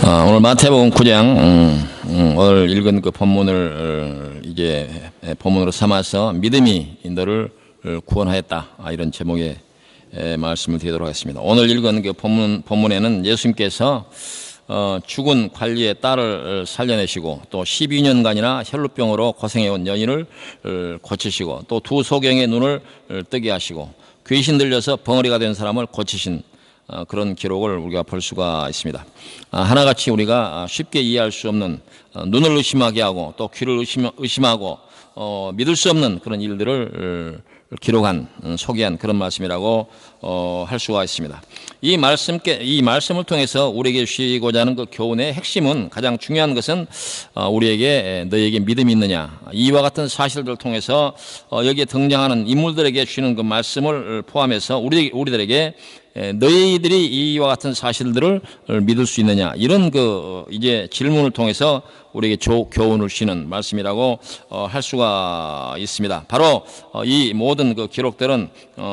오늘 마태복음 9장 오늘 읽은 그 본문을 이제 본문으로 삼아서 믿음이 너를 구원하였다, 이런 제목의 말씀을 드리도록 하겠습니다. 오늘 읽은 그 본문에는 예수님께서 죽은 관리의 딸을 살려내시고 또 12년간이나 혈루병으로 고생해온 여인을 고치시고 또 두 소경의 눈을 뜨게 하시고 귀신 들려서 벙어리가 된 사람을 고치신 그런 기록을 우리가 볼 수가 있습니다. 하나같이 우리가 쉽게 이해할 수 없는, 눈을 의심하게 하고 또 귀를 의심하고 믿을 수 없는 그런 일들을 기록한, 소개한 그런 말씀이라고 할 수가 있습니다. 이 말씀을 통해서 우리에게 주시고자 하는 그 교훈의 핵심은, 가장 중요한 것은 너희에게 믿음이 있느냐, 이와 같은 사실들을 통해서 여기에 등장하는 인물들에게 주시는 그 말씀을 포함해서 우리들에게 너희들이 이와 같은 사실들을 믿을 수 있느냐, 이런 이제 질문을 통해서 우리에게 교훈을 주시는 말씀이라고 할 수가 있습니다. 바로 이 모든 그 기록들은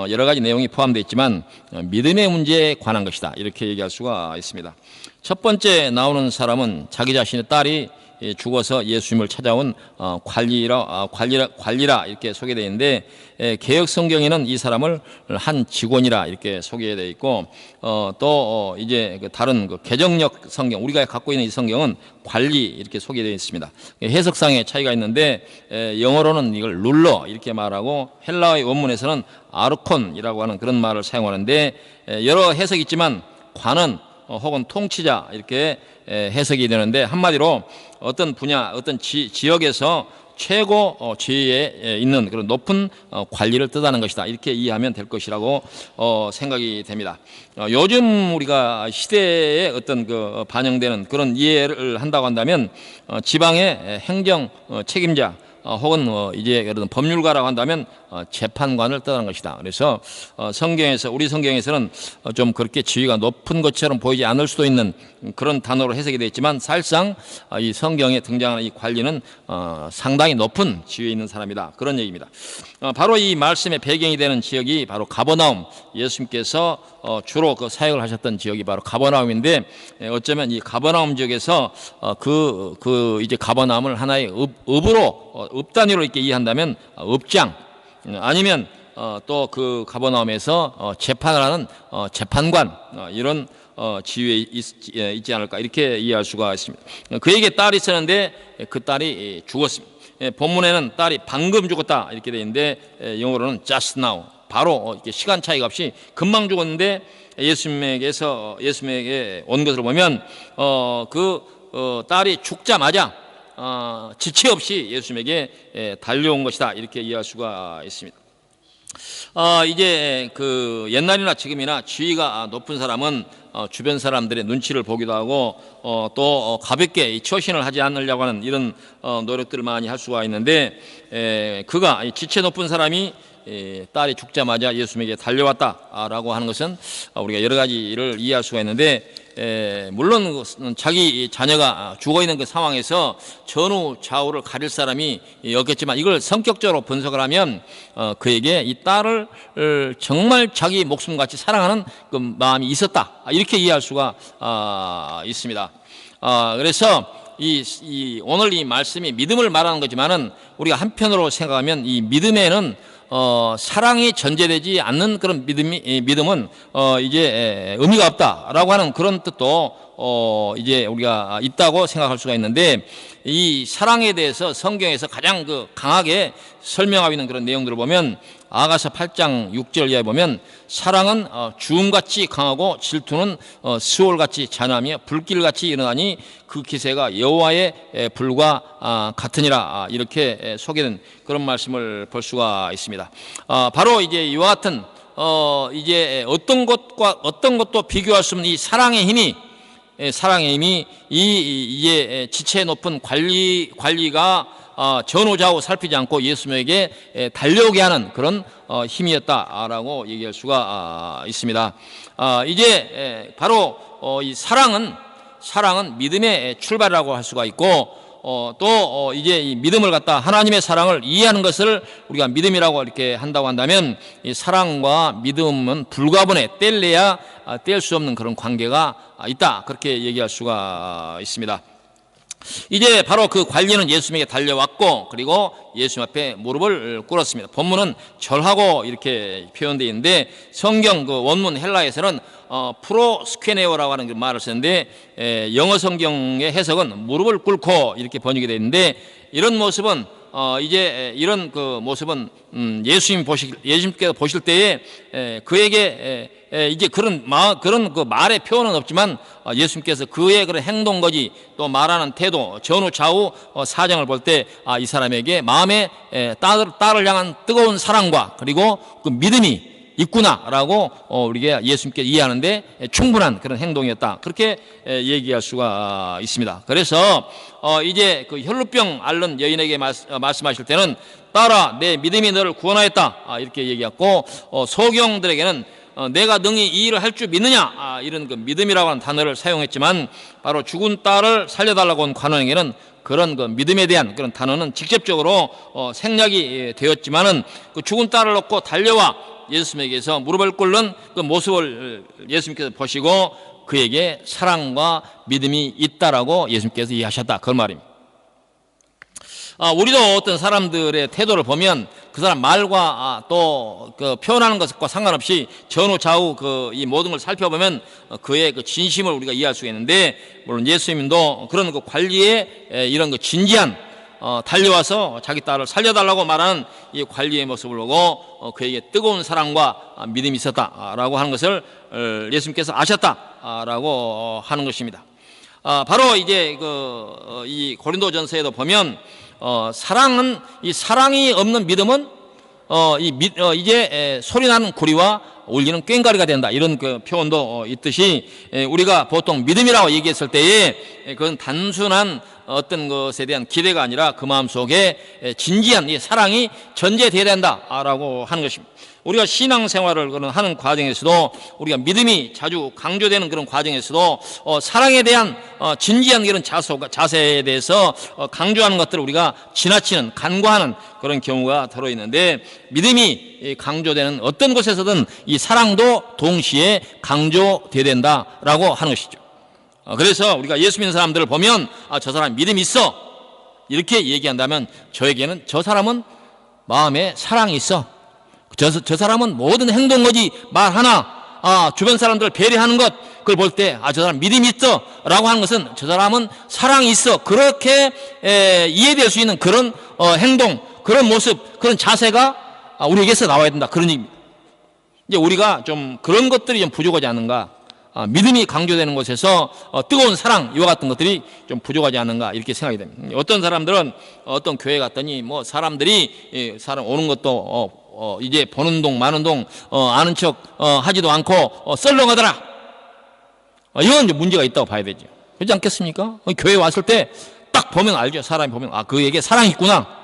여러 가지 내용이 포함되어 있지만 믿음의 문제에 관한 것이다, 이렇게 얘기할 수가 있습니다. 첫 번째 나오는 사람은 자기 자신의 딸이 죽어서 예수님을 찾아온 관리라 이렇게 소개되어 있는데, 개역 성경에는 이 사람을 한 직원이라 이렇게 소개되어 있고, 또 이제 다른 개정역 성경, 우리가 갖고 있는 이 성경은 관리 이렇게 소개되어 있습니다. 해석상의 차이가 있는데, 영어로는 이걸 룰러 이렇게 말하고 헬라어의 원문에서는 아르콘이라고 하는 그런 말을 사용하는데, 여러 해석이 있지만 관은 혹은 통치자 이렇게 해석이 되는데, 한마디로 어떤 분야, 어떤 지역에서 최고 지위에 있는 그런 높은 관리를 뜻하는 것이다, 이렇게 이해하면 될 것이라고 생각이 됩니다. 요즘 우리가 시대에 어떤 반영되는 그런 이해를 한다고 한다면, 지방의 행정 책임자 혹은 이제 그런 법률가라고 한다면 재판관을 뜻하는 것이다. 그래서 우리 성경에서는 좀 그렇게 지위가 높은 것처럼 보이지 않을 수도 있는 그런 단어로 해석이 되어 있지만, 사실상 이 성경에 등장하는 이 관리는 상당히 높은 지위에 있는 사람이다, 그런 얘기입니다. 바로 이 말씀의 배경이 되는 지역이 바로 가버나움, 예수님께서 주로 사역을 하셨던 지역이 바로 가버나움인데, 어쩌면 이 가버나움 지역에서 이제 가버나움을 하나의 읍 단위로 이렇게 이해한다면 읍장, 아니면 또 그 가버나움에서 재판을 하는 재판관, 이런 지위에 있지 않을까, 이렇게 이해할 수가 있습니다. 그에게 딸이 있었는데 그 딸이 죽었습니다. 본문에는 딸이 방금 죽었다 이렇게 되어 있는데, 영어로는 just now, 바로 시간 차이가 없이 금방 죽었는데, 예수님에게 온 것을 보면 딸이 죽자마자 지체 없이 예수님에게 달려온 것이다, 이렇게 이해할 수가 있습니다. 이제 옛날이나 지금이나 지위가 높은 사람은 주변 사람들의 눈치를 보기도 하고 또 가볍게 처신을 하지 않으려고 하는 이런 노력들을 많이 할 수가 있는데, 그가 지체 높은 사람이 딸이 죽자마자 예수님에게 달려왔다라고 하는 것은 우리가 여러 가지를 이해할 수가 있는데, 물론 자기 자녀가 죽어있는 그 상황에서 전후 좌우를 가릴 사람이 없겠지만, 이걸 성격적으로 분석을 하면 그에게 이 딸을 정말 자기 목숨같이 사랑하는 그 마음이 있었다, 이렇게 이해할 수가 있습니다. 그래서 오늘 이 말씀이 믿음을 말하는 거지만은, 우리가 한편으로 생각하면 이 믿음에는 사랑이 전제되지 않는 그런 믿음은 이제 의미가 없다라고 하는 그런 뜻도 이제 우리가 있다고 생각할 수가 있는데, 이 사랑에 대해서 성경에서 가장 강하게 설명하고 있는 그런 내용들을 보면, 아가서 8장 6절 이하에 보면, 사랑은 주음같이 강하고 질투는 스올같이 잔하며 불길같이 일어나니 그 기세가 여호와의 불과 같으니라, 이렇게 소개된 그런 말씀을 볼 수가 있습니다. 바로 이제 이와 같은 이제 어떤 것도 비교할 수 없는 이 사랑의 힘이 이제 지체 높은 관리가 전후좌우 살피지 않고 예수님에게 달려오게 하는 그런 힘이었다라고 얘기할 수가 있습니다. 이제 바로 이 사랑은 믿음의 출발이라고 할 수가 있고, 이제 이 믿음을 갖다 하나님의 사랑을 이해하는 것을 우리가 믿음이라고 이렇게 한다고 한다면 이 사랑과 믿음은 불가분해 뗄래야 뗄 수 없는 그런 관계가 있다. 그렇게 얘기할 수가 있습니다. 이제 바로 그 관리는 예수님에게 달려왔고 그리고 예수님 앞에 무릎을 꿇었습니다. 본문은 절하고 이렇게 표현되어 있는데 성경 그 원문 헬라에서는 프로스케네오라고 하는 그 말을 쓰는데 영어 성경의 해석은 무릎을 꿇고 이렇게 번역이 되어 있는데 이런 모습은 이제 이런 그 모습은 예수님께서 보실 때에 그에게 이제 그런 그 말의 표현은 없지만 예수님께서 그의 그런 행동거지 또 말하는 태도 전후 좌우 사정을 볼 때 이 사람에게 마음에 딸을 향한 뜨거운 사랑과 그리고 그 믿음이 있구나라고 우리가 예수님께 이해하는데 충분한 그런 행동이었다. 그렇게 얘기할 수가 있습니다. 그래서 이제 그 혈루병 앓는 여인에게 말씀하실 때는 딸아 내 믿음이 너를 구원하였다 이렇게 얘기했고 소경들에게는 내가 능히 이 일을 할 줄 믿느냐 이런 그 믿음이라고 하는 단어를 사용했지만 바로 죽은 딸을 살려달라고 온 관원에게는 그런 그 믿음에 대한 그런 단어는 직접적으로 생략이 되었지만은 그 죽은 딸을 놓고 달려와 예수님에게서 무릎을 꿇는 그 모습을 예수님께서 보시고 그에게 사랑과 믿음이 있다라고 예수님께서 이해하셨다. 그 말입니다. 우리도 어떤 사람들의 태도를 보면 그 사람 말과 또 그 표현하는 것과 상관없이 전후 좌우 이 모든 걸 살펴보면 그의 그 진심을 우리가 이해할 수 있는데 물론 예수님도 그런 그 관리에 이런 그 진지한 달려와서 자기 딸을 살려달라고 말하는 이 관리의 모습을 보고 그에게 뜨거운 사랑과 믿음이 있었다라고 하는 것을 예수님께서 아셨다라고 하는 것입니다. 바로 이제 이 고린도전서에도 보면 사랑은 이 사랑이 없는 믿음은 이제 소리나는 구리와 울리는 꽹과리가 된다 이런 그 표현도 있듯이 우리가 보통 믿음이라고 얘기했을 때에 그건 단순한 어떤 것에 대한 기대가 아니라 그 마음 속에 진지한 이 사랑이 전제되어야 된다라고 하는 것입니다. 우리가 신앙생활을 하는 과정에서도 우리가 믿음이 자주 강조되는 그런 과정에서도 사랑에 대한 진지한 그런 자세에 대해서 강조하는 것들을 우리가 지나치는 간과하는 그런 경우가 들어있는데 믿음이 강조되는 어떤 곳에서든 이 사랑도 동시에 강조되어야 된다라고 하는 것이죠. 그래서 우리가 예수 믿는 사람들을 보면 저 사람 믿음이 있어 이렇게 얘기한다면 저에게는 저 사람은 마음에 사랑이 있어. 저 사람은 모든 행동거지 말 하나 주변 사람들을 배려하는 것 그걸 볼 때 저 사람 믿음이 있어 라고 하는 것은 저 사람은 사랑이 있어 그렇게 이해될 수 있는 그런 행동 그런 모습 그런 자세가 우리에게서 나와야 된다 그런 얘기입니다. 이제 우리가 좀 그런 것들이 좀 부족하지 않은가 믿음이 강조되는 곳에서 뜨거운 사랑 이와 같은 것들이 좀 부족하지 않은가 이렇게 생각이 됩니다. 어떤 사람들은 어떤 교회 갔더니 뭐 사람들이 사람 오는 것도 이제 보는 동 마는 동 아는 척 하지도 않고 썰렁하더라. 이건 이제 문제가 있다고 봐야 되죠. 그렇지 않겠습니까? 교회 왔을 때 딱 보면 알죠. 사람이 보면 그에게 사랑이 있구나.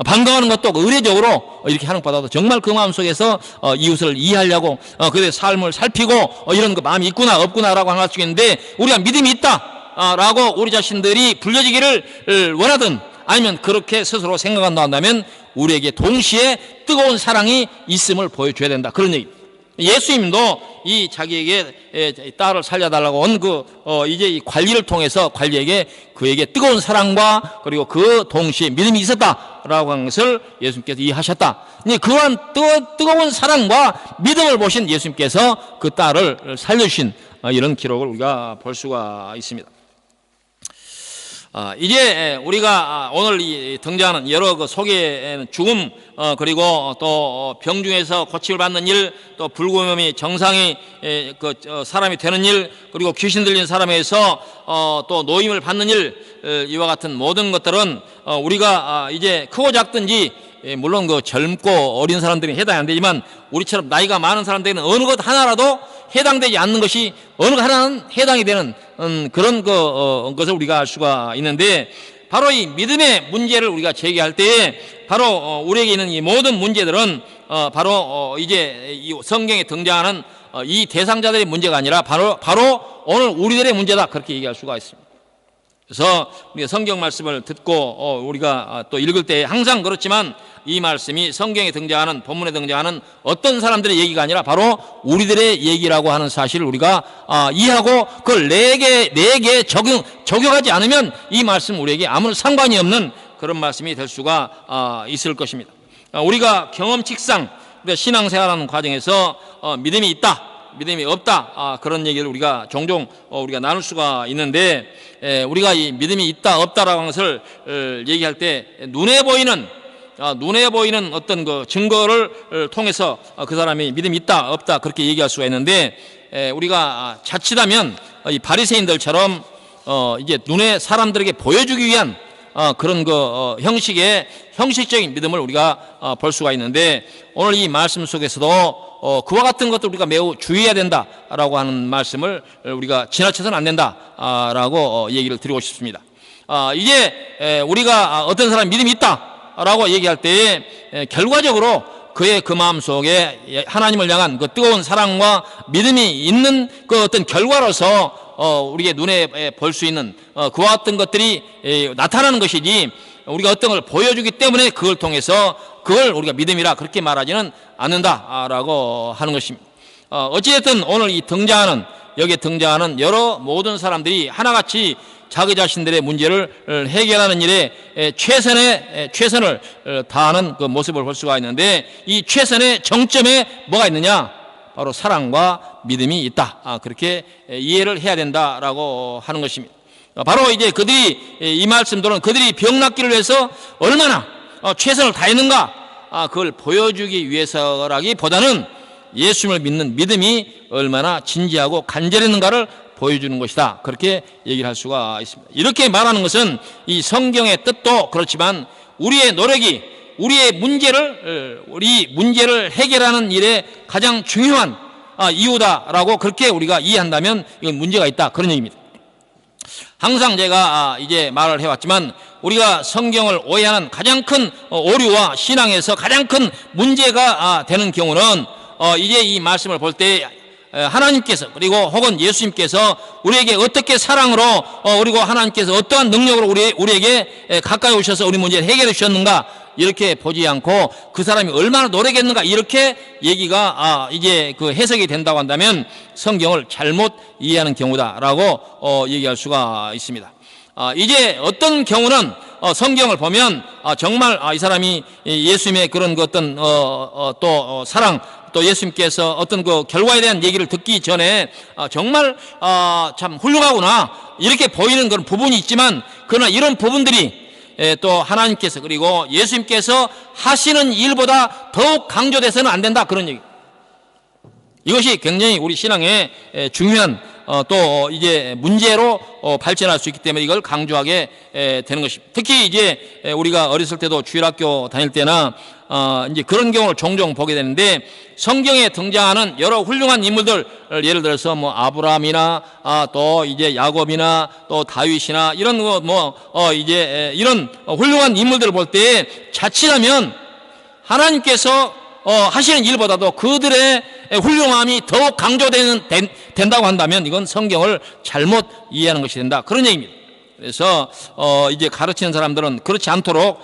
반가워하는 것도 의례적으로 이렇게 하는 것보다도 정말 그 마음속에서 이웃을 이해하려고 그의 삶을 살피고 이런 그 마음이 있구나 없구나라고 할 수 있는데 우리가 믿음이 있다라고 우리 자신들이 불려지기를 원하든 아니면 그렇게 스스로 생각한다 한다면 우리에게 동시에 뜨거운 사랑이 있음을 보여줘야 된다 그런 얘기입니다. 예수님도 이 자기에게 딸을 살려달라고 온 이제 이 관리를 통해서 관리에게 그에게 뜨거운 사랑과 그리고 그 동시에 믿음이 있었다라고 하는 것을 예수님께서 이해하셨다. 그러한 뜨거운 사랑과 믿음을 보신 예수님께서 그 딸을 살려주신 이런 기록을 우리가 볼 수가 있습니다. 이제 우리가 오늘 등장하는 여러 그 속에는 죽음 그리고 또 병중에서 고침을 받는 일 또 불구음이 정상이 사람이 되는 일 그리고 귀신 들린 사람에서 또 노임을 받는 일 이와 같은 모든 것들은 우리가 이제 크고 작든지 물론 그 젊고 어린 사람들이 해당이 안 되지만 우리처럼 나이가 많은 사람들은 어느 것 하나라도 해당되지 않는 것이 어느 것 하나는 해당이 되는 그런 것을 우리가 알 수가 있는데 바로 이 믿음의 문제를 우리가 제기할 때에 바로 우리에게 있는 이 모든 문제들은 바로 이제 이 성경에 등장하는 이 대상자들의 문제가 아니라 바로 오늘 우리들의 문제다 그렇게 얘기할 수가 있습니다. 그래서 우리가 성경 말씀을 듣고 우리가 또 읽을 때 항상 그렇지만 이 말씀이 성경에 등장하는, 본문에 등장하는 어떤 사람들의 얘기가 아니라 바로 우리들의 얘기라고 하는 사실을 우리가 이해하고 그걸 내게 적용하지 않으면 이 말씀 우리에게 아무 상관이 없는 그런 말씀이 될 수가 있을 것입니다. 우리가 경험칙상 신앙생활하는 과정에서 믿음이 있다, 믿음이 없다, 그런 얘기를 우리가 종종 우리가 나눌 수가 있는데, 우리가 이 믿음이 있다 없다라고 하는 것을 얘기할 때 눈에 보이는 어떤 그 증거를 통해서 그 사람이 믿음이 있다 없다 그렇게 얘기할 수가 있는데, 우리가 자칫하면 이 바리새인들처럼 이제 눈에 사람들에게 보여주기 위한 그런 그 형식적인 믿음을 우리가 볼 수가 있는데, 오늘 이 말씀 속에서도 그와 같은 것들 우리가 매우 주의해야 된다라고 하는 말씀을 우리가 지나쳐서는 안 된다라고 얘기를 드리고 싶습니다. 이제 우리가 어떤 사람이 믿음이 있다라고 얘기할 때 결과적으로 그의 그 마음 속에 하나님을 향한 그 뜨거운 사랑과 믿음이 있는 그 어떤 결과로서 우리의 눈에 볼 수 있는 그와 같은 것들이 나타나는 것이지, 우리가 어떤 걸 보여주기 때문에 그걸 통해서 그걸 우리가 믿음이라 그렇게 말하지는 않는다라고 하는 것입니다. 어찌됐든 오늘 여기에 등장하는 여러 모든 사람들이 하나같이 자기 자신들의 문제를 해결하는 일에 최선을 다하는 그 모습을 볼 수가 있는데, 이 최선의 정점에 뭐가 있느냐? 바로 사랑과 믿음이 있다. 그렇게 이해를 해야 된다라고 하는 것입니다. 바로 이제 이 말씀들은 그들이 병 낫기를 위해서 얼마나 최선을 다했는가, 그걸 보여주기 위해서라기보다는 예수님을 믿는 믿음이 얼마나 진지하고 간절했는가를 보여주는 것이다, 그렇게 얘기를 할 수가 있습니다. 이렇게 말하는 것은 이 성경의 뜻도 그렇지만 우리의 노력이 우리 문제를 해결하는 일에 가장 중요한 이유다라고 그렇게 우리가 이해한다면 이건 문제가 있다, 그런 얘기입니다. 항상 제가 이제 말을 해왔지만, 우리가 성경을 오해하는 가장 큰 오류와 신앙에서 가장 큰 문제가 되는 경우는 이제 이 말씀을 볼 때 하나님께서 그리고 혹은 예수님께서 우리에게 어떻게 사랑으로 그리고 하나님께서 어떠한 능력으로 우리에게 가까이 오셔서 우리 문제를 해결해 주셨는가, 이렇게 보지 않고 그 사람이 얼마나 노력했는가, 이렇게 얘기가 이제 그 해석이 된다고 한다면 성경을 잘못 이해하는 경우다라고 얘기할 수가 있습니다. 이제 어떤 경우는 성경을 보면 정말 이 사람이 예수님의 그런 그 어떤 또 사랑, 또 예수님께서 어떤 그 결과에 대한 얘기를 듣기 전에 정말 참 훌륭하구나 이렇게 보이는 그런 부분이 있지만, 그러나 이런 부분들이 또 하나님께서 그리고 예수님께서 하시는 일보다 더욱 강조돼서는 안 된다, 그런 얘기. 이것이 굉장히 우리 신앙의 중요한 또 이제 문제로 발전할 수 있기 때문에 이걸 강조하게 되는 것입니다. 특히 이제 우리가 어렸을 때도 주일학교 다닐 때나 이제 그런 경우를 종종 보게 되는데, 성경에 등장하는 여러 훌륭한 인물들, 예를 들어서 뭐 아브라함이나 또 이제 야곱이나 또 다윗이나 이런 이제 이런 훌륭한 인물들을 볼 때 자칫하면 하나님께서 하시는 일보다도 그들의 훌륭함이 더욱 된다고 한다면 이건 성경을 잘못 이해하는 것이 된다, 그런 얘기입니다. 그래서 이제 가르치는 사람들은 그렇지 않도록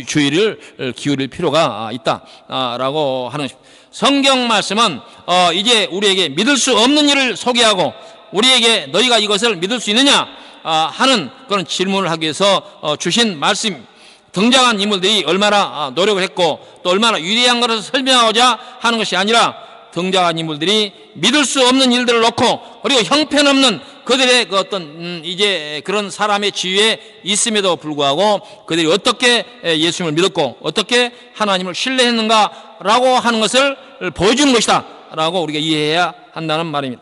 주의를 기울일 필요가 있다라고 하는 것입니다. 성경 말씀은 이제 우리에게 믿을 수 없는 일을 소개하고 우리에게 너희가 이것을 믿을 수 있느냐 하는 그런 질문을 하기 위해서 주신 말씀, 등장한 인물들이 얼마나 노력을 했고 또 얼마나 위대한 것을 설명하고자 하는 것이 아니라, 등장한 인물들이 믿을 수 없는 일들을 놓고 그리고 형편없는 그들의 그 어떤 이제 그런 사람의 지위에 있음에도 불구하고 그들이 어떻게 예수님을 믿었고 어떻게 하나님을 신뢰했는가라고 하는 것을 보여주는 것이다 라고 우리가 이해해야 한다는 말입니다.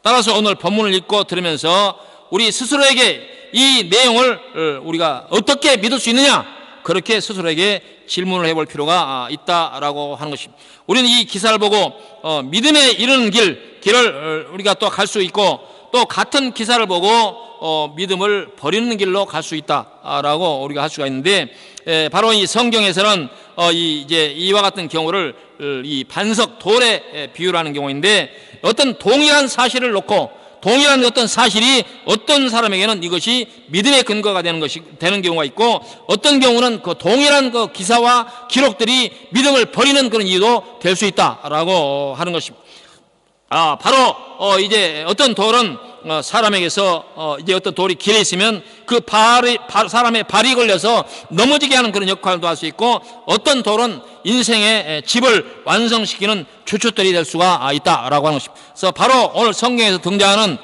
따라서 오늘 본문을 읽고 들으면서 우리 스스로에게 이 내용을 우리가 어떻게 믿을 수 있느냐, 그렇게 스스로에게 질문을 해볼 필요가 있다라고 하는 것입니다. 우리는 이 기사를 보고 믿음에 이르는 길을 우리가 또 갈 수 있고, 또 같은 기사를 보고 믿음을 버리는 길로 갈 수 있다라고 우리가 할 수가 있는데, 바로 이 성경에서는 이제 이와 같은 경우를 이 반석 돌에 비유하는 경우인데, 어떤 동일한 사실을 놓고 동일한 어떤 사실이 어떤 사람에게는 이것이 믿음의 근거가 되는 경우가 있고, 어떤 경우는 그 동일한 그 기사와 기록들이 믿음을 버리는 그런 이유도 될 수 있다라고 하는 것입니다. 바로 이제 어떤 돌은 사람에게서 이제 어떤 돌이 길에 있으면 그 사람의 발이 걸려서 넘어지게 하는 그런 역할도 할 수 있고, 어떤 돌은 인생의 집을 완성시키는 주춧돌이 될 수가 있다라고 하는 것입니다. 그래서 바로 오늘 성경에서 등장하는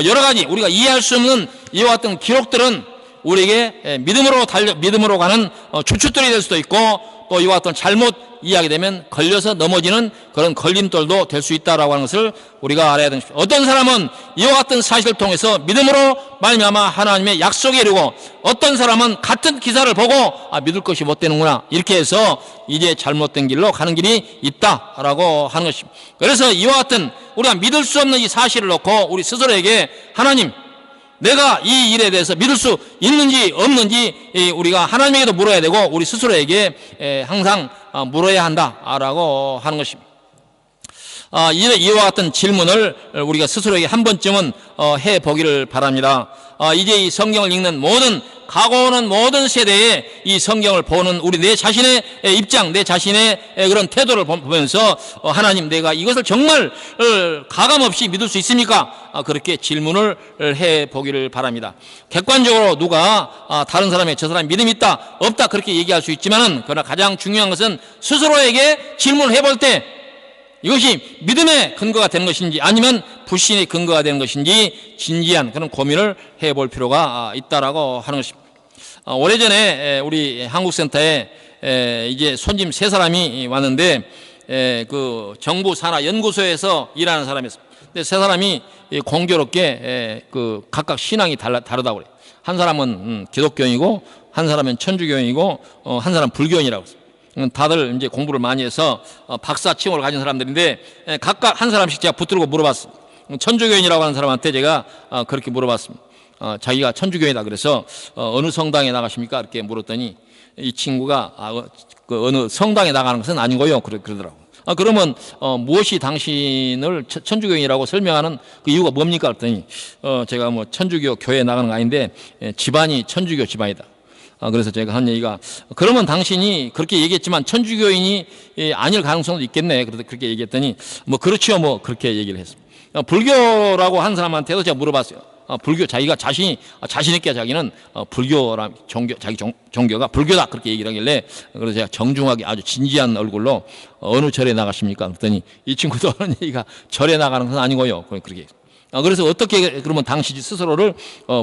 여러 가지 우리가 이해할 수 없는 이와 같은 기록들은 우리에게 믿음으로 가는 주춧돌이 될 수도 있고, 또 이와 같은 잘못 이해하게 되면 걸려서 넘어지는 그런 걸림돌도 될 수 있다라고 하는 것을 우리가 알아야 됩니다. 어떤 사람은 이와 같은 사실을 통해서 믿음으로 말미암아 하나님의 약속에 이르고, 어떤 사람은 같은 기사를 보고 믿을 것이 못 되는구나, 이렇게 해서 이제 잘못된 길로 가는 길이 있다라고 하는 것입니다. 그래서 이와 같은 우리가 믿을 수 없는 이 사실을 놓고 우리 스스로에게 하나님, 내가 이 일에 대해서 믿을 수 있는지 없는지 우리가 하나님에게도 물어야 되고 우리 스스로에게 항상 물어야 한다라고 하는 것입니다. 이와 같은 질문을 우리가 스스로에게 한 번쯤은 해보기를 바랍니다. 이제 이 성경을 읽는 가고오는 모든 세대에 이 성경을 보는 우리 내 자신의 입장, 내 자신의 그런 태도를 보면서 하나님, 내가 이것을 정말 가감없이 믿을 수 있습니까? 그렇게 질문을 해보기를 바랍니다. 객관적으로 누가 다른 사람의 저 사람이 믿음이 있다 없다 그렇게 얘기할 수 있지만은, 그러나 가장 중요한 것은 스스로에게 질문을 해볼 때 이것이 믿음의 근거가 되는 것인지 아니면 불신의 근거가 되는 것인지 진지한 그런 고민을 해볼 필요가 있다라고 하는 것입니다. 오래전에 우리 한국센터에 이제 손님 3사람이 왔는데, 그 정부 산하 연구소에서 일하는 사람이었습니다. 근데 3사람이 공교롭게 그 각각 신앙이 다르다고 그래요. 한 사람은 기독교인이고, 한 사람은 천주교인이고, 한 사람은 불교인이라고 했어요. 다들 이제 공부를 많이 해서 박사 칭호를 가진 사람들인데, 각각 한 사람씩 제가 붙들고 물어봤습니다. 천주교인이라고 하는 사람한테 제가 그렇게 물어봤습니다. 자기가 천주교인이다 그래서 어느 성당에 나가십니까? 이렇게 물었더니 이 친구가 그 어느 성당에 나가는 것은 아니고요, 그러더라고요. 그러면 무엇이 당신을 천주교인이라고 설명하는 그 이유가 뭡니까? 그랬더니 제가 뭐 천주교 교회에 나가는 거 아닌데 집안이 천주교 집안이다. 그래서 제가 한 얘기가, 그러면 당신이 그렇게 얘기했지만 천주교인이 아닐 가능성도 있겠네. 그래서 그렇게 얘기했더니 뭐 그렇지요, 뭐 그렇게 얘기를 했습니다. 불교라고 한 사람한테도 제가 물어봤어요. 불교, 자기가 자신 있게 자기는 불교라 자기 종교가 불교다 그렇게 얘기를 하길래, 그래서 제가 정중하게 아주 진지한 얼굴로 어느 절에 나가십니까? 그랬더니 이 친구도 하는 얘기가 절에 나가는 건 아니고요. 그렇게. 그래서 어떻게 그러면 당신 스스로를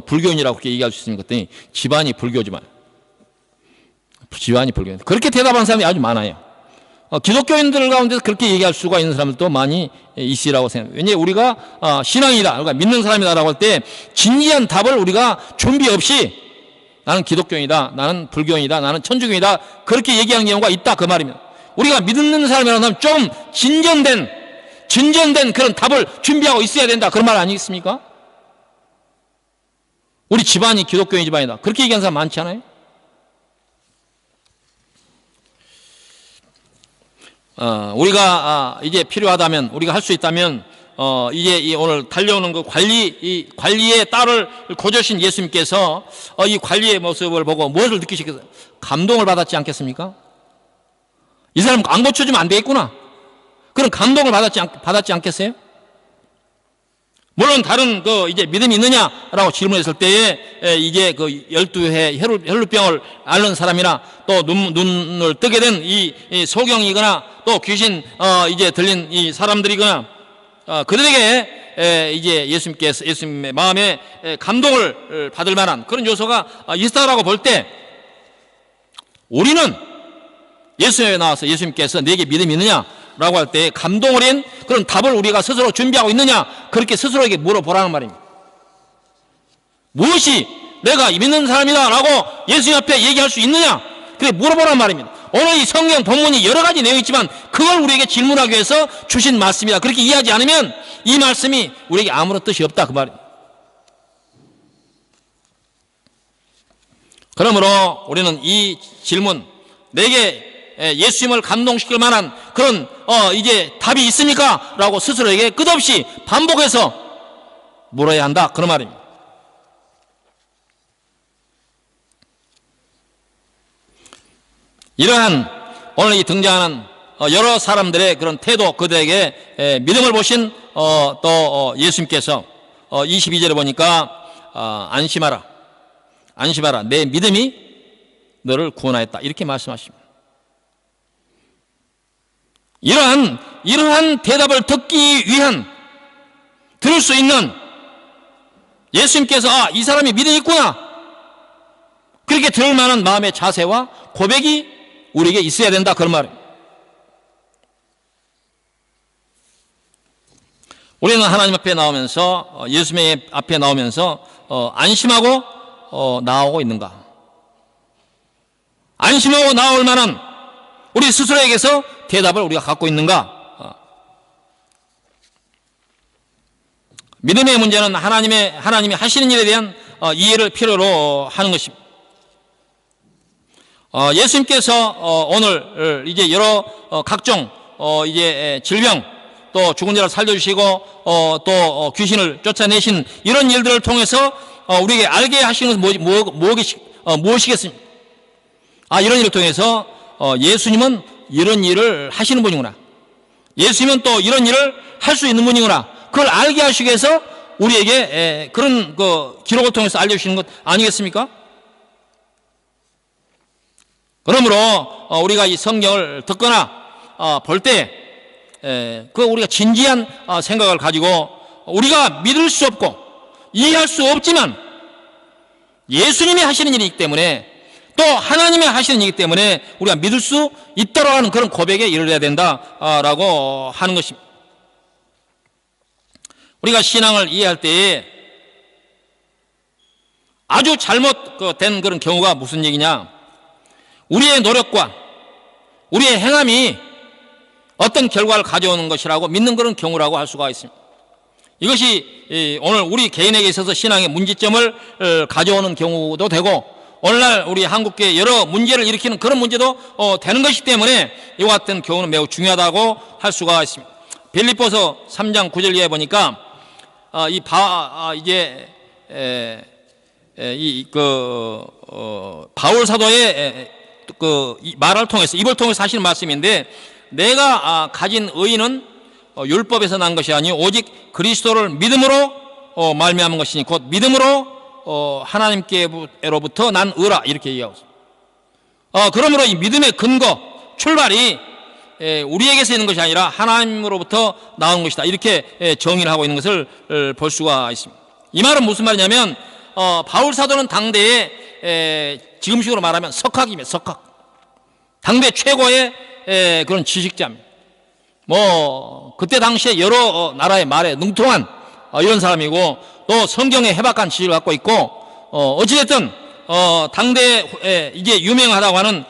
불교인이라고 그렇게 얘기할 수 있습니까? 그랬더니 집안이 불교지만. 집안이 불교인. 그렇게 대답하는 사람이 아주 많아요. 기독교인들 가운데서 그렇게 얘기할 수가 있는 사람들도 많이 있으라고 생각해요. 왜냐하면 우리가 신앙이다, 그러니까 믿는 사람이다라고 할 때 진지한 답을 우리가 준비 없이 나는 기독교인이다, 나는 불교인이다, 나는 천주교인이다 그렇게 얘기하는 경우가 있다 그 말입니다. 우리가 믿는 사람이라고 하면 좀 진전된 그런 답을 준비하고 있어야 된다 그런 말 아니겠습니까? 우리 집안이 기독교인 집안이다 그렇게 얘기하는 사람 많지 않아요? 우리가 이제 필요하다면, 우리가 할 수 있다면 이제 오늘 달려오는 그 관리의 딸을 고져신 예수님께서 이 관리의 모습을 보고 무엇을 느끼시겠어요? 감동을 받았지 않겠습니까? 이 사람 안 고쳐주면 안 되겠구나. 그런 감동을 받았지 않겠어요? 물론 다른 이제 믿음이 있느냐라고 질문했을 때에 이제 그 12해 혈루병을 앓는 사람이나 또 눈을 뜨게 된 이 소경이거나 또 귀신 이제 들린 이 사람들이거나 그들에게 이제 예수님의 마음에 감동을 받을 만한 그런 요소가 있다라고 볼 때, 우리는 예수님에 나와서 예수님께서 내게 믿음이 있느냐 라고 할 때 감동 어린 그런 답을 우리가 스스로 준비하고 있느냐, 그렇게 스스로에게 물어보라는 말입니다. 무엇이 내가 믿는 사람이다 라고 예수님 앞에 얘기할 수 있느냐, 그렇게 물어보라는 말입니다. 오늘 이 성경 본문이 여러 가지 내용이 있지만 그걸 우리에게 질문하기 위해서 주신 말씀이다. 그렇게 이해하지 않으면 이 말씀이 우리에게 아무런 뜻이 없다 그 말입니다. 그러므로 우리는 이 질문, 내게 예수님을 감동시킬 만한 그런 이제 답이 있습니까? 라고 스스로에게 끝없이 반복해서 물어야 한다, 그런 말입니다. 이러한 오늘 이 등장하는 여러 사람들의 그런 태도, 그들에게 믿음을 보신 또 예수님께서 22절에 보니까 안심하라, 안심하라, 내 믿음이 너를 구원하였다, 이렇게 말씀하십니다. 이러한 대답을 듣기 위한, 들을 수 있는, 예수님께서 이 사람이 믿음이 있구나, 그렇게 들을 만한 마음의 자세와 고백이 우리에게 있어야 된다, 그런 말입니다. 우리는 하나님 앞에 나오면서, 예수님 앞에 나오면서 안심하고 나오고 있는가? 안심하고 나올 만한 우리 스스로에게서 대답을 우리가 갖고 있는가? 믿음의 문제는 하나님이 하시는 일에 대한 이해를 필요로 하는 것입니다. 예수님께서 오늘 이제 여러 각종 이제 질병, 또 죽은 자를 살려주시고 또 귀신을 쫓아내신 이런 일들을 통해서 우리에게 알게 하시는 것은 무엇이겠습니까? 이런 일을 통해서 예수님은 이런 일을 하시는 분이구나, 예수님은 또 이런 일을 할 수 있는 분이구나, 그걸 알게 하시기 위해서 우리에게 그런 그 기록을 통해서 알려주시는 것 아니겠습니까? 그러므로 우리가 이 성경을 듣거나 볼 때 우리가 진지한 생각을 가지고, 우리가 믿을 수 없고 이해할 수 없지만 예수님이 하시는 일이기 때문에, 또 하나님이 하시는 일이기 때문에 우리가 믿을 수 있도록 하는 그런 고백에 이르러야 된다라고 하는 것입니다. 우리가 신앙을 이해할 때에 아주 잘못된 그런 경우가 무슨 얘기냐, 우리의 노력과 우리의 행함이 어떤 결과를 가져오는 것이라고 믿는 그런 경우라고 할 수가 있습니다. 이것이 오늘 우리 개인에게 있어서 신앙의 문제점을 가져오는 경우도 되고, 오늘날 우리 한국계 여러 문제를 일으키는 그런 문제도 되는 것이기 때문에 이와 같은 경우는 매우 중요하다고 할 수가 있습니다. 빌립보서 3장 9절에 보니까 바울 사도의 말을 통해서, 입을 통해서 하시는 말씀인데, 내가 가진 의는 율법에서 난 것이 아니요 오직 그리스도를 믿음으로 말미암은 것이니 곧 믿음으로 하나님께로부터 난 의라, 이렇게 얘기하고 있습니다. 그러므로 이 믿음의 근거, 출발이 우리에게서 있는 것이 아니라 하나님으로부터 나온 것이다, 이렇게 정의를 하고 있는 것을 볼 수가 있습니다. 이 말은 무슨 말이냐면, 바울 사도는 당대에 지금식으로 말하면 석학입니다. 석학. 당대 최고의 그런 지식자입니다. 그때 당시에 여러 나라의 말에 능통한 이런 사람이고, 또 성경에 해박한 지식을 갖고 있고, 어찌됐든 당대에 이제 유명하다고 하는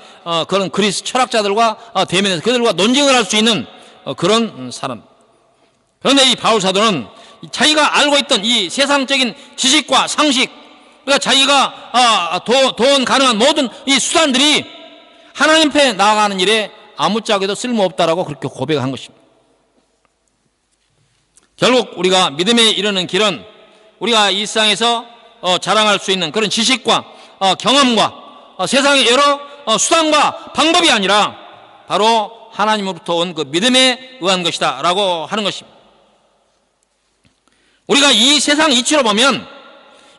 그런 그리스 철학자들과 대면해서 그들과 논쟁을 할 수 있는 그런 사람. 그런데 이 바울 사도는 자기가 알고 있던 이 세상적인 지식과 상식, 그러니까 자기가 돈 가능한 모든 이 수단들이 하나님 앞에 나아가는 일에 아무짝에도 쓸모없다라고 그렇게 고백한 것입니다. 결국 우리가 믿음에 이르는 길은 우리가 이 세상에서 자랑할 수 있는 그런 지식과 경험과 세상의 여러 수단과 방법이 아니라 바로 하나님으로부터 온 그 믿음에 의한 것이다 라고 하는 것입니다. 우리가 이 세상 이치로 보면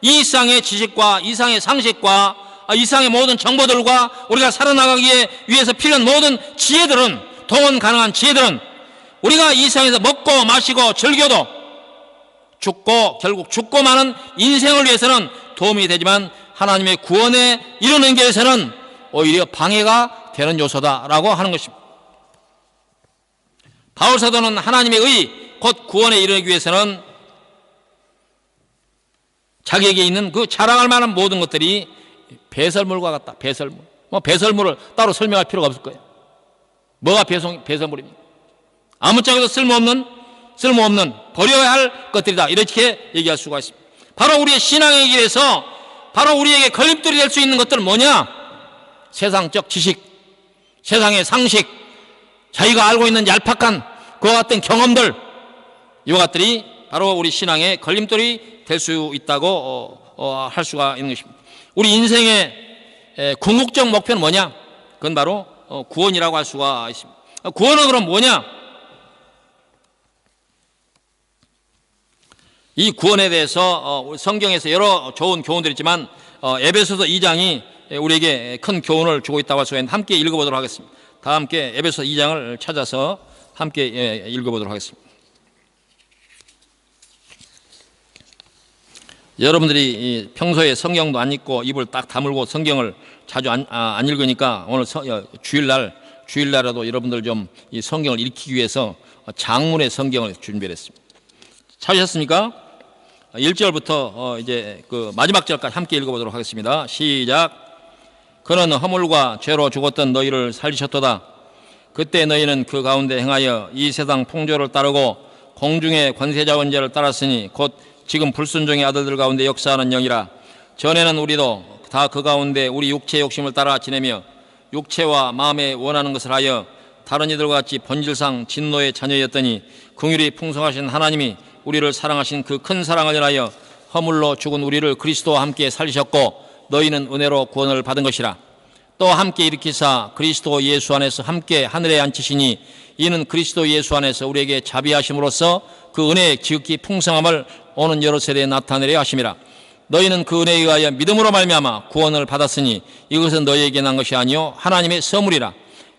이 세상의 지식과 이 세상의 상식과 이 세상의 모든 정보들과 우리가 살아나가기 위해서 필요한 모든 지혜들은, 동원 가능한 지혜들은 우리가 이 세상에서 먹고 마시고 즐겨도 결국 죽고 마는 인생을 위해서는 도움이 되지만 하나님의 구원에 이르는 길에서는 오히려 방해가 되는 요소다라고 하는 것입니다. 바울 사도는 하나님의 의, 곧 구원에 이르기 위해서는 자기에게 있는 그 자랑할 만한 모든 것들이 배설물과 같다. 배설물. 배설물을 따로 설명할 필요가 없을 거예요. 뭐가 배설물입니까? 아무짝에도 쓸모없는 버려야 할 것들이다, 이렇게 얘기할 수가 있습니다. 바로 우리의 신앙의 길에서 바로 우리에게 걸림돌이 될 수 있는 것들은 뭐냐? 세상적 지식, 세상의 상식, 자기가 알고 있는 얄팍한 그와 같은 경험들, 이와 같들이 바로 우리 신앙의 걸림돌이 될 수 있다고 할 수가 있는 것입니다. 우리 인생의 궁극적 목표는 뭐냐? 그건 바로 구원이라고 할 수가 있습니다. 구원은 그럼 뭐냐? 이 구원에 대해서 성경에서 여러 좋은 교훈들이 있지만 에베소서 2장이 우리에게 큰 교훈을 주고 있다고 할 수가 있는데 함께 읽어보도록 하겠습니다. 다 함께 에베소서 2장을 찾아서 함께 읽어보도록 하겠습니다. 여러분들이 평소에 성경도 안 읽고 입을 딱 다물고 성경을 자주 안 읽으니까 오늘 주일날에도 여러분들 좀 이 성경을 읽기 위해서 장문의 성경을 준비했습니다. 찾으셨습니까? 1절부터 이제 그 마지막 절까지 함께 읽어보도록 하겠습니다. 시작. 그는 허물과 죄로 죽었던 너희를 살리셨도다. 그때 너희는 그 가운데 행하여 이 세상 풍조를 따르고 공중의 권세자원제를 따랐으니 곧 지금 불순종의 아들들 가운데 역사하는 영이라. 전에는 우리도 다 그 가운데 우리 육체의 욕심을 따라 지내며 육체와 마음에 원하는 것을 하여 다른 이들과 같이 본질상 진노의 자녀였더니 긍휼이 풍성하신 하나님이 우리를 사랑하신 그 큰 사랑을 인하여 허물로 죽은 우리를 그리스도와 함께 살리셨고 너희는 은혜로 구원을 받은 것이라. 또 함께 일으키사 그리스도 예수 안에서 함께 하늘에 앉히시니 이는 그리스도 예수 안에서 우리에게 자비하심으로써 그 은혜의 지극히 풍성함을 오는 여러 세대에 나타내려 하심이라. 너희는 그 은혜에 의하여 믿음으로 말미암아 구원을 받았으니 이것은 너희에게 난 것이 아니요 하나님의 선물이라.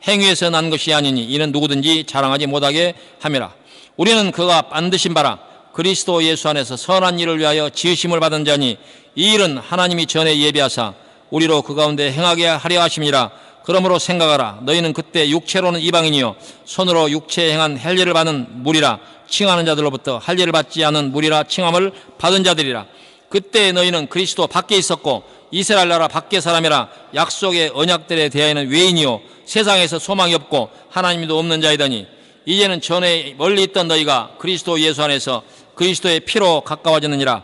행위에서 난 것이 아니니 이는 누구든지 자랑하지 못하게 함이라. 우리는 그가 만드신 바라 그리스도 예수 안에서 선한 일을 위하여 지으심을 받은 자니 이 일은 하나님이 전에 예비하사 우리로 그 가운데 행하게 하려 하심이라. 그러므로 생각하라. 너희는 그때 육체로는 이방인이요 손으로 육체에 행한 헬례를 받은 무리라 칭하는 자들로부터 할례를 받지 않은 무리라 칭함을 받은 자들이라. 그때 너희는 그리스도 밖에 있었고 이스라엘 나라 밖의 사람이라 약속의 언약들에 대하여는 외인이요 세상에서 소망이 없고 하나님도 없는 자이더니 이제는 전에 멀리 있던 너희가 그리스도 예수 안에서 그리스도의 피로 가까워졌느니라.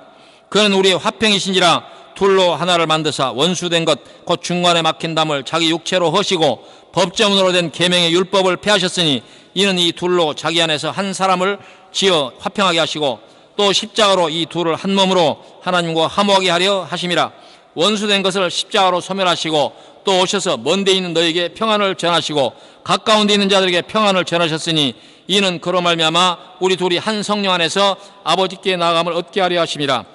그는 우리의 화평이신지라 둘로 하나를 만드사 원수된 것 곧 중간에 막힌 담을 자기 육체로 허시고 법정으로 된 계명의 율법을 폐하셨으니 이는 이 둘로 자기 안에서 한 사람을 지어 화평하게 하시고 또 십자가로 이 둘을 한 몸으로 하나님과 화목하게 하려 하심이라. 원수된 것을 십자가로 소멸하시고 또 오셔서 먼데 있는 너에게 평안을 전하시고 가까운 데 있는 자들에게 평안을 전하셨으니 이는 그로 말미암아 우리 둘이 한 성령 안에서 아버지께 나아감을 얻게 하려 하심이라.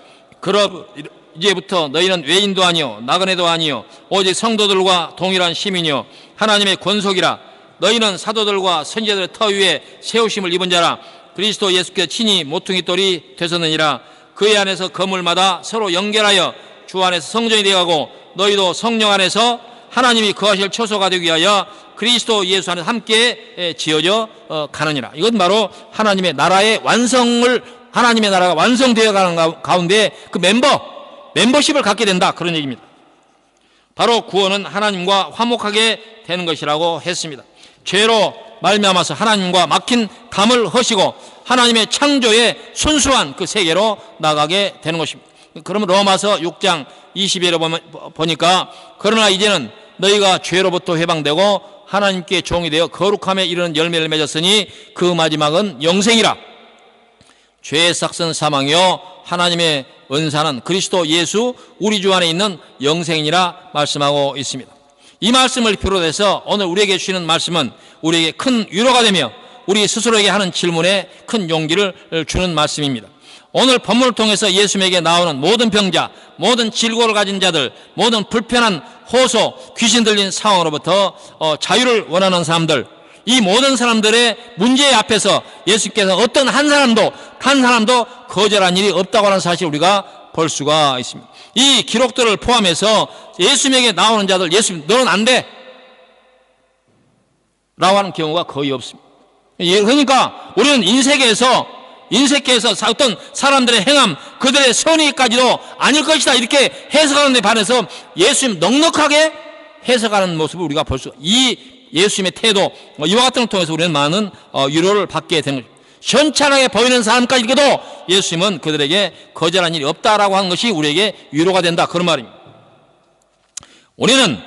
그러 이제부터 너희는 외인도 아니요 나그네도 아니요 오직 성도들과 동일한 시민이요 하나님의 권속이라. 너희는 사도들과 선지자들의 터 위에 세우심을 입은 자라. 그리스도 예수께서 친히 모퉁이 돌이 되셨느니라. 그의 안에서 건물마다 서로 연결하여 주 안에서 성전이 되어가고 너희도 성령 안에서 하나님이 거하실 처소가 되기 위하여 그리스도 예수 안에서 함께 지어져 가느니라. 이건 바로 하나님의 나라의 완성을 하나님의 나라가 완성되어 가는 가운데 그 멤버십을 갖게 된다 그런 얘기입니다. 바로 구원은 하나님과 화목하게 되는 것이라고 했습니다. 죄로 말미암아서 하나님과 막힌 담을 허시고 하나님의 창조의 순수한 그 세계로 나가게 되는 것입니다. 그러면 로마서 6장 20절에 보니까 그러나 이제는 너희가 죄로부터 해방되고 하나님께 종이 되어 거룩함에 이르는 열매를 맺었으니 그 마지막은 영생이라. 죄의 삭은 사망이요 하나님의 은사는 그리스도 예수 우리 주 안에 있는 영생이라 말씀하고 있습니다. 이 말씀을 비롯해서 오늘 우리에게 주시는 말씀은 우리에게 큰 위로가 되며 우리 스스로에게 하는 질문에 큰 용기를 주는 말씀입니다. 오늘 본문을 통해서 예수님에게 나오는 모든 병자, 모든 질고를 가진 자들, 모든 불편한 호소, 귀신 들린 상황으로부터 자유를 원하는 사람들, 이 모든 사람들의 문제 앞에서 예수께서 어떤 한 사람도 거절한 일이 없다고 하는 사실을 우리가 볼 수가 있습니다. 이 기록들을 포함해서 예수님에게 나오는 자들, 예수님 너는 안 돼 라고 하는 경우가 거의 없습니다. 그러니까 우리는 인세계에서 어떤 사람들의 행함, 그들의 선의까지도 아닐 것이다 이렇게 해석하는 데 반해서 예수님 넉넉하게 해석하는 모습을 우리가 볼 수, 이 예수님의 태도, 이와 같은 걸 통해서 우리는 많은 위로를 받게 되는 것입니다. 현찬하게 보이는 사람까지도 예수님은 그들에게 거절한 일이 없다라고 하는 것이 우리에게 위로가 된다 그런 말입니다. 우리는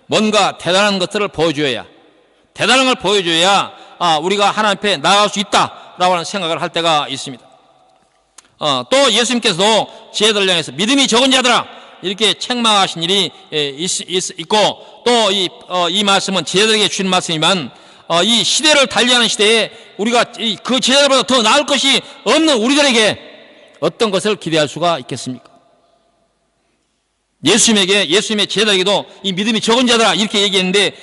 뭔가 대단한 것들을 보여줘야, 우리가 하나님 앞에 나아갈 수 있다라고 하는 생각을 할 때가 있습니다. 또 예수님께서도 제자들을 향해서 믿음이 적은 자들아 이렇게 책망하신 일이 있고, 또 이 말씀은 제자들에게 주신 말씀이지만 이 시대를 달리하는 시대에 우리가 그 제자들보다 더 나을 것이 없는 우리들에게 어떤 것을 기대할 수가 있겠습니까? 예수님의 제자들에게도 이 믿음이 적은 자들아 이렇게 얘기했는데,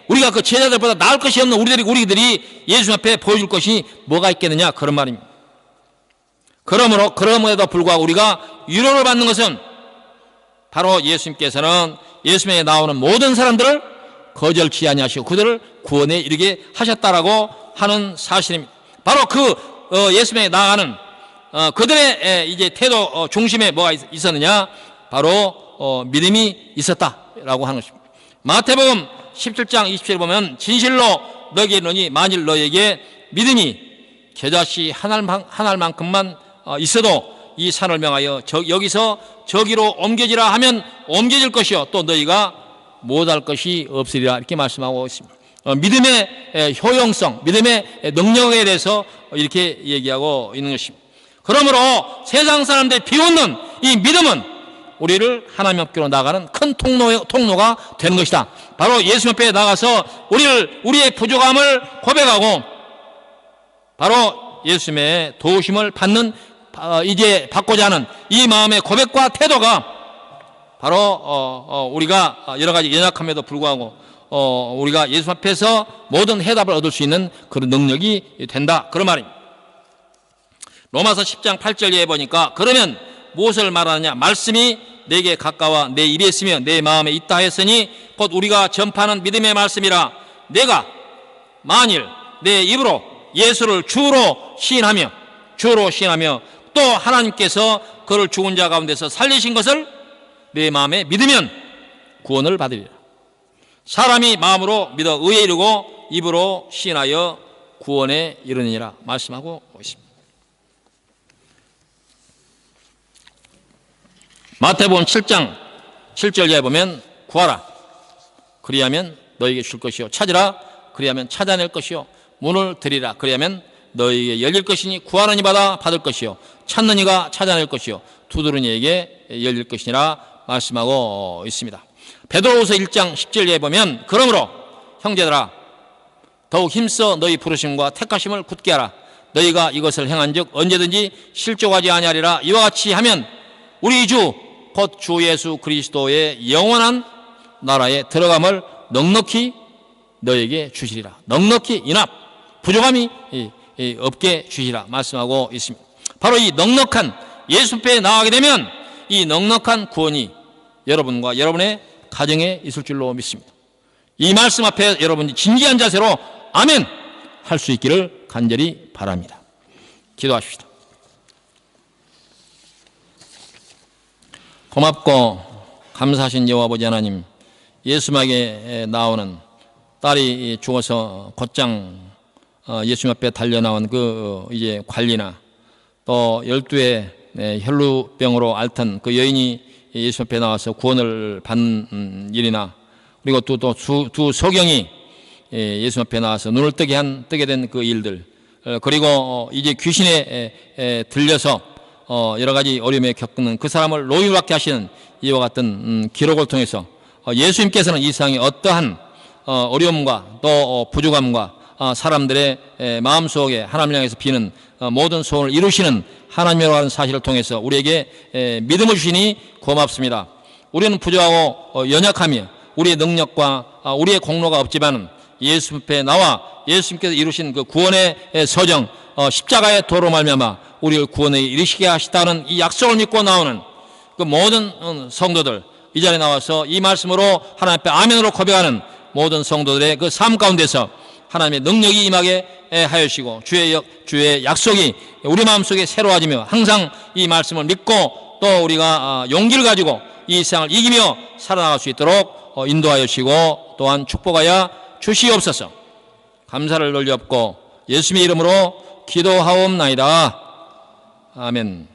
우리가 그 제자들보다 나을 것이 없는 우리들이 예수님 앞에 보여줄 것이 뭐가 있겠느냐, 그런 말입니다. 그럼에도 불구하고 우리가 위로를 받는 것은 바로 예수님께서는 예수님에 나오는 모든 사람들을 거절치 아니하시고 그들을 구원에 이르게 하셨다라고 하는 사실입니다. 바로 예수님에 나아가는 그들의 이제 태도 중심에 뭐가 있었느냐, 바로 믿음이 있었다라고 하는 것입니다. 마태복음 17장 27절 보면 진실로 너희에게 이르노니 만일 너희에게 믿음이 겨자씨 한 알만큼만 있어도 이 산을 명하여 여기서 저기로 옮겨지라 하면 옮겨질 것이요 또 너희가 못할 것이 없으리라 이렇게 말씀하고 있습니다. 믿음의 효용성, 믿음의 능력에 대해서 이렇게 얘기하고 있는 것입니다. 그러므로 세상 사람들이 비웃는 이 믿음은 우리를 하나님 앞으로 나가는 큰 통로가 되는 것이다. 바로 예수님 앞에 나가서 우리의 부족함을 고백하고 바로 예수님의 도우심을 이제 받고자 하는 이 마음의 고백과 태도가 바로 우리가 여러 가지 연약함에도 불구하고 우리가 예수 앞에서 모든 해답을 얻을 수 있는 그런 능력이 된다, 그런 말입니다. 로마서 10장 8절에 보니까 그러면 무엇을 말하느냐, 말씀이 내게 가까워 내 입에 있으며 내 마음에 있다 했으니 곧 우리가 전파하는 믿음의 말씀이라. 내가 만일 내 입으로 예수를 주로 시인하며 또 하나님께서 그를 죽은 자 가운데서 살리신 것을 내 마음에 믿으면 구원을 받으리라. 사람이 마음으로 믿어 의에 이르고 입으로 시인하여 구원에 이르느니라 말씀하고 있습니다. 마태복음 7장 7절에 보면 구하라 그리하면 너에게 줄 것이요 찾으라 그리하면 찾아낼 것이요 문을 들이라 그리하면 너에게 열릴 것이니 구하는 이마다 받을 것이요 찾는 이가 찾아낼 것이요 두드리는 이에게 열릴 것이니라 말씀하고 있습니다. 베드로후서 1장 10절에 보면 그러므로 형제들아 더욱 힘써 너희 부르심과 택하심을 굳게 하라. 너희가 이것을 행한즉 언제든지 실족하지 아니하리라. 이와 같이 하면 우리 주 곧 주 예수 그리스도의 영원한 나라에 들어감을 넉넉히 너에게 주시리라. 넉넉히 인합 부족함이 없게 주시리라 말씀하고 있습니다. 바로 이 넉넉한 예수 앞에 나가게 되면 이 넉넉한 구원이 여러분과 여러분의 가정에 있을 줄로 믿습니다. 이 말씀 앞에 여러분이 진지한 자세로 아멘 할 수 있기를 간절히 바랍니다. 기도하십시다. 고맙고 감사하신 여호와 아버지 하나님, 예수님에게 나오는 딸이 죽어서 곧장 예수님 앞에 달려나온 그 이제 관리나 또 12의 혈루병으로 앓던 그 여인이 예수 앞에 나와서 구원을 받는 일이나 그리고 또 두 소경이 예수 앞에 나와서 눈을 뜨게 된 그 일들, 그리고 이제 귀신에 들려서 여러 가지 어려움에 겪는 그 사람을 노유받게 하시는 이와 같은 기록을 통해서 예수님께서는 이 세상에 어떠한 어려움과 또 부족함과 사람들의 마음속에 하나님을 향해서 비는 모든 소원을 이루시는 하나님이라고 하는 사실을 통해서 우리에게 믿음을 주시니 고맙습니다. 우리는 부족하고 연약하며 우리의 능력과 우리의 공로가 없지만 예수 앞에 나와 예수님께서 이루신 그 구원의 서정, 십자가의 도로 말미암아 우리를 구원에 이르시게 하시다는 이 약속을 믿고 나오는 그 모든 성도들, 이 자리에 나와서 이 말씀으로 하나님 앞에 아멘으로 고백하는 모든 성도들의 그 삶 가운데서 하나님의 능력이 임하게 하여시고 주의 약속이 우리 마음속에 새로워지며 항상 이 말씀을 믿고 또 우리가 용기를 가지고 이 세상을 이기며 살아나갈 수 있도록 인도하여 주시고 또한 축복하여 주시옵소서. 감사를 돌려엎고 예수님의 이름으로 기도하옵나이다. 아멘.